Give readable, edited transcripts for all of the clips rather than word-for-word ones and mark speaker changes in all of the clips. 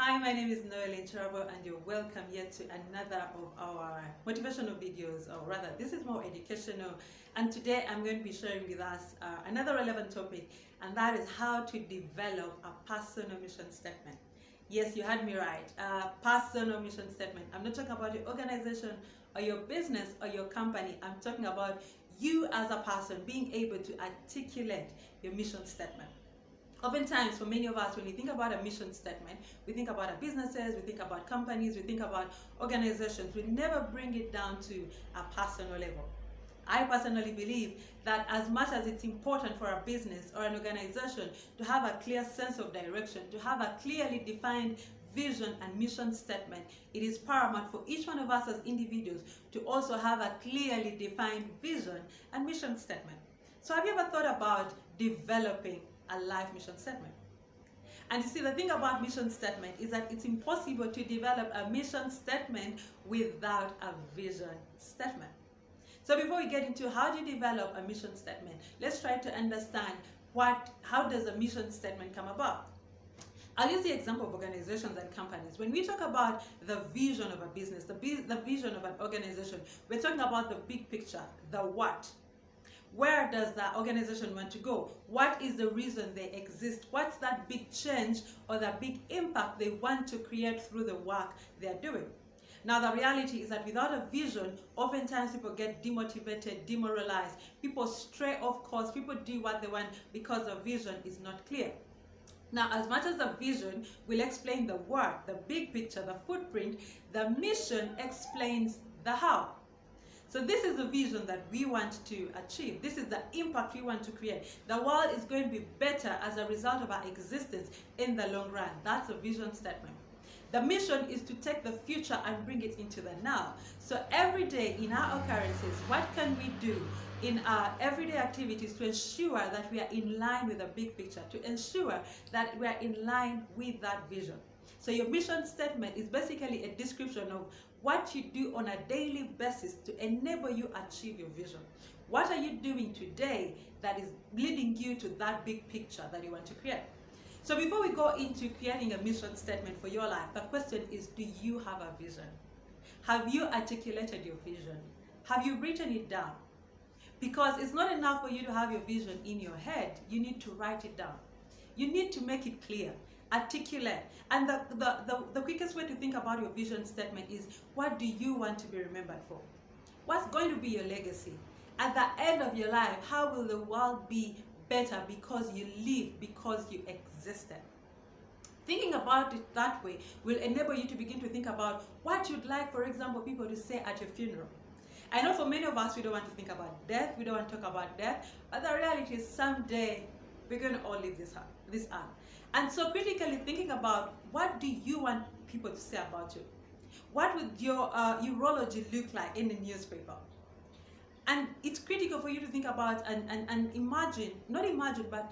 Speaker 1: Hi, my name is Noeline Charabo and you're welcome yet to another of our motivational videos, or rather this is more educational, and today I'm going to be sharing with us another relevant topic, and that is how to develop a personal mission statement. Yes, you heard me right, personal mission statement. I'm not talking about your organization or your business or your company. I'm talking about you as a person being able to articulate your mission statement. Oftentimes, for many of us, when we think about a mission statement, we think about our businesses, we think about companies, we think about organizations. We never bring it down to a personal level. I personally believe that as much as it's important for a business or an organization to have a clear sense of direction, to have a clearly defined vision and mission statement, it is paramount for each one of us as individuals to also have a clearly defined vision and mission statement. So have you ever thought about developing a life mission statement? And you see, the thing about mission statement is that it's impossible to develop a mission statement without a vision statement. So before we get into how do you develop a mission statement, let's try to understand how does a mission statement come about. I'll use the example of organizations and companies. When we talk about the vision of a business, the vision of an organization, we're talking about the big picture, the what. Where does that organization want to go? What is the reason they exist? What's that big change or that big impact they want to create through the work they're doing? Now, the reality is that without a vision, oftentimes people get demotivated, demoralized, people stray off course, people do what they want because the vision is not clear. Now, as much as the vision will explain the work, the big picture, the footprint, the mission explains the how. So this is the vision that we want to achieve. This is the impact we want to create. The world is going to be better as a result of our existence in the long run. That's a vision statement. The mission is to take the future and bring it into the now. So every day in our occurrences, what can we do in our everyday activities to ensure that we are in line with the big picture, to ensure that we are in line with that vision? So your mission statement is basically a description of what you do on a daily basis to enable you achieve your vision. What are you doing today that is leading you to that big picture that you want to create? So before we go into creating a mission statement for your life, the question is, do you have a vision? Have you articulated your vision? Have you written it down? Because it's not enough for you to have your vision in your head. You need to write it down. You need to make it clear, articulate. And the quickest way to think about your vision statement is, what do you want to be remembered for? What's going to be your legacy? At the end of your life, how will the world be better because you lived, because you existed? Thinking about it that way will enable you to begin to think about what you'd like, for example, people to say at your funeral. I know for many of us, we don't want to think about death, we don't want to talk about death, but the reality is someday we're going to all leave this earth. And so critically thinking about, what do you want people to say about you? What would your urology look like in the newspaper? And it's critical for you to think about and imagine, not imagine, but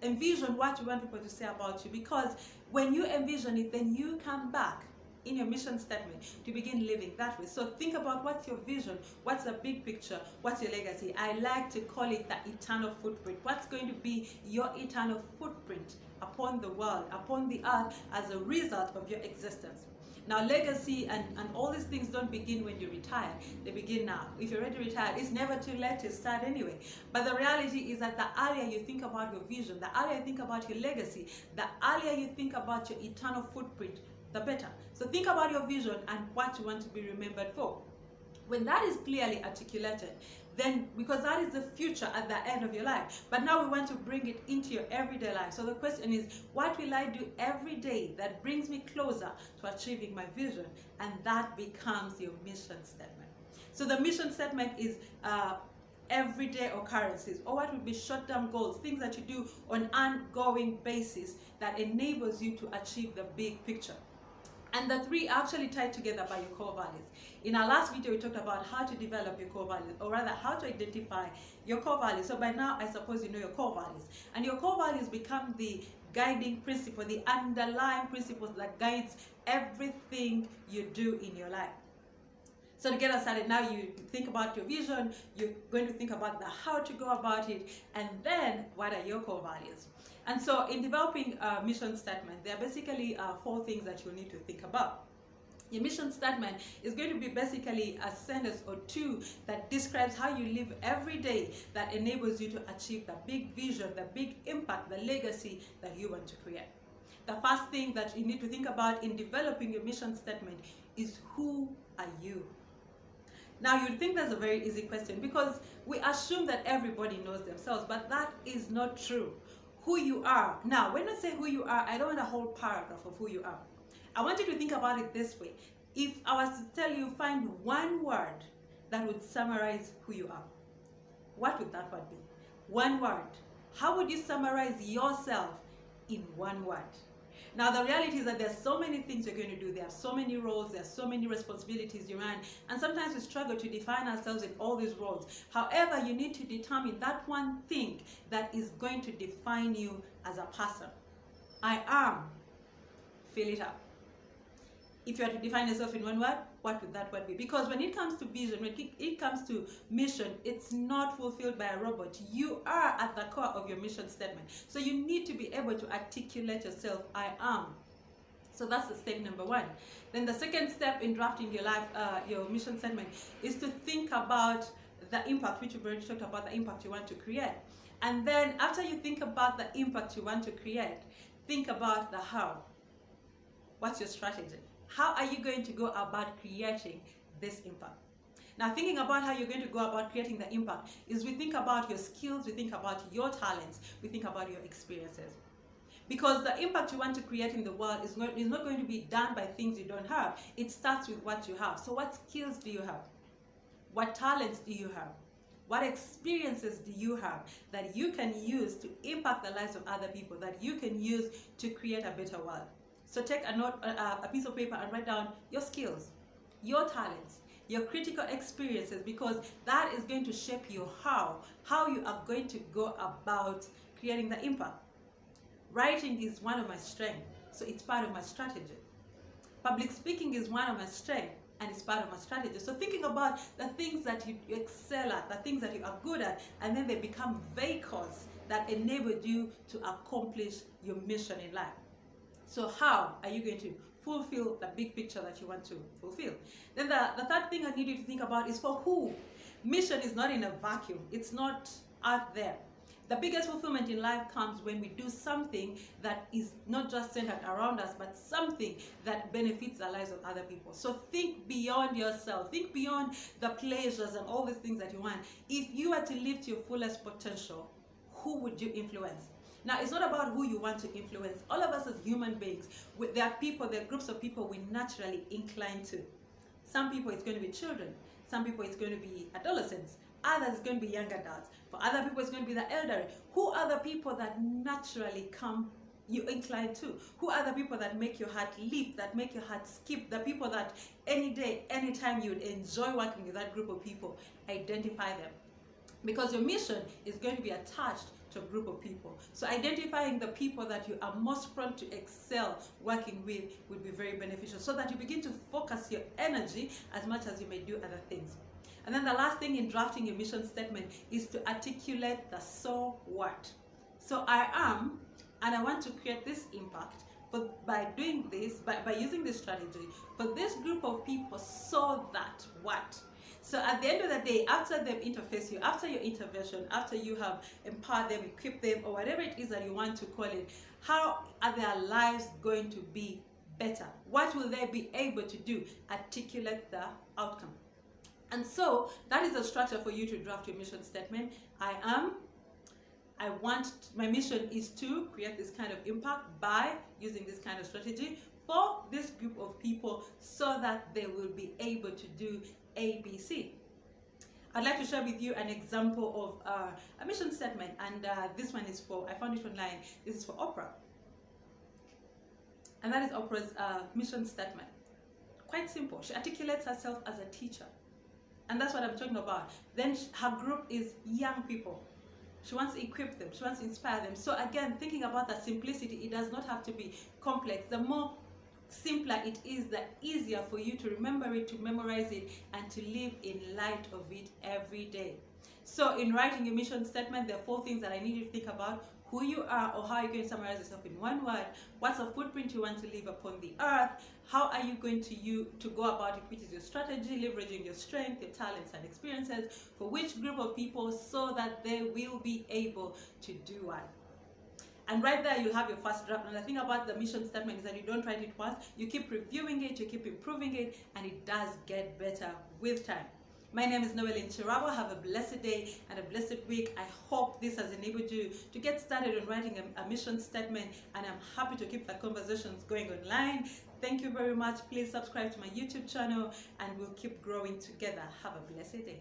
Speaker 1: envision what you want people to say about you. Because when you envision it, then you come back in your mission statement to begin living that way. So think about, what's your vision? What's the big picture? What's your legacy? I like to call it the eternal footprint. What's going to be your eternal footprint upon the world, upon the earth, as a result of your existence? Now, legacy and all these things don't begin when you retire. They begin now. If you're already retired, it's never too late to start anyway. But the reality is that the earlier you think about your vision, the earlier you think about your legacy, the earlier you think about your eternal footprint, the better. So think about your vision and what you want to be remembered for. When that is clearly articulated, then, because that is the future at the end of your life, but now we want to bring it into your everyday life. So the question is, what will I do every day that brings me closer to achieving my vision? And that becomes your mission statement. So the mission statement is everyday occurrences, or what would be short-term goals, things that you do on an ongoing basis that enables you to achieve the big picture. And the three are actually tied together by your core values. In our last video, we talked about how to develop your core values, or rather how to identify your core values. So by now, I suppose you know your core values. And your core values become the guiding principle, the underlying principles that guides everything you do in your life. So to get us started, now you think about your vision, you're going to think about the how to go about it, and then what are your core values. And so in developing a mission statement, there are basically 4 things that you'll need to think about. Your mission statement is going to be basically a sentence or 2 that describes how you live every day, that enables you to achieve the big vision, the big impact, the legacy that you want to create. The first thing that you need to think about in developing your mission statement is, who are you? Now you'd think that's a very easy question because we assume that everybody knows themselves, but that is not true. Who you are. Now, when I say who you are, I don't want a whole paragraph of who you are. I want you to think about it this way. If I was to tell you, find one word that would summarize who you are, what would that word be? One word. How would you summarize yourself in one word? Now, the reality is that there's so many things you're going to do. There are so many roles, there are so many responsibilities you run, and sometimes we struggle to define ourselves in all these roles. However, you need to determine that one thing that is going to define you as a person. I am. Fill it up. If you are to define yourself in one word, what would that word be? Because when it comes to vision, when it comes to mission, it's not fulfilled by a robot. You are at the core of your mission statement. So you need to be able to articulate yourself, I am. So that's the step number 1. Then the second step in drafting your mission statement is to think about the impact, which we've already talked about, the impact you want to create. And then after you think about the impact you want to create, think about the how. What's your strategy? How are you going to go about creating this impact? Now, thinking about how you're going to go about creating the impact is we think about your skills, we think about your talents, we think about your experiences. Because the impact you want to create in the world is not going to be done by things you don't have. It starts with what you have. So what skills do you have? What talents do you have? What experiences do you have that you can use to impact the lives of other people, that you can use to create a better world? So take a piece of paper and write down your skills, your talents, your critical experiences, because that is going to shape you how you are going to go about creating the impact. Writing is one of my strengths, so it's part of my strategy. Public speaking is one of my strengths, and it's part of my strategy. So thinking about the things that you excel at, the things that you are good at, and then they become vehicles that enable you to accomplish your mission in life. So how are you going to fulfill the big picture that you want to fulfill? Then the third thing I need you to think about is for who. Mission is not in a vacuum. It's not out there. The biggest fulfillment in life comes when we do something that is not just centered around us, but something that benefits the lives of other people. So think beyond yourself. Think beyond the pleasures and all the things that you want. If you were to live to your fullest potential, who would you influence? Now, it's not about who you want to influence. All of us as human beings, there are groups of people we naturally incline to. Some people it's going to be children. Some people it's going to be adolescents. Others it's going to be young adults. For other people it's going to be the elderly. Who are the people that naturally you incline to? Who are the people that make your heart leap, that make your heart skip? The people that any day, anytime you would enjoy working with that group of people, identify them. Because your mission is going to be attached to a group of people. So identifying the people that you are most prone to excel working with would be very beneficial, so that you begin to focus your energy as much as you may do other things. And then the last thing in drafting your mission statement is to articulate the so what. So I am, and I want to create this impact by doing this, by using this strategy for this group of people, so that what? So at the end of the day, after they've interfaced you, after your intervention, after you have empowered them, equipped them, or whatever it is that you want to call it, how are their lives going to be better? What will they be able to do? Articulate the outcome. And so that is the structure for you to draft your mission statement. My mission is to create this kind of impact by using this kind of strategy for this group of people, so that they will be able to do ABC. I'd like to share with you an example of a mission statement, and this one is I found it online. This is for Oprah. And that is Oprah's mission statement. Quite simple. She articulates herself as a teacher. And that's what I'm talking about. Then her group is young people. She wants to equip them. She wants to inspire them. So again, thinking about that simplicity, it does not have to be complex. The more simpler it is, the easier for you to remember it, to memorize it, and to live in light of it every day. So in writing your mission statement, there are 4 things that I need you to think about: who you are, or how you're going to summarize yourself in one word; what's the footprint you want to leave upon the earth; how are you going to go about it, which is your strategy, leveraging your strength, your talents and experiences, for which group of people, so that they will be able to do what. And right there you'll have your first draft. And the thing about the mission statement is that you don't write it once, you keep reviewing it, you keep improving it, and it does get better with time. My name is Noeline Chirabo. Have a blessed day and a blessed week. I hope this has enabled you to get started on writing a mission statement, and I'm happy to keep the conversations going online. Thank you very much. Please subscribe to my YouTube channel, and we'll keep growing together. Have a blessed day.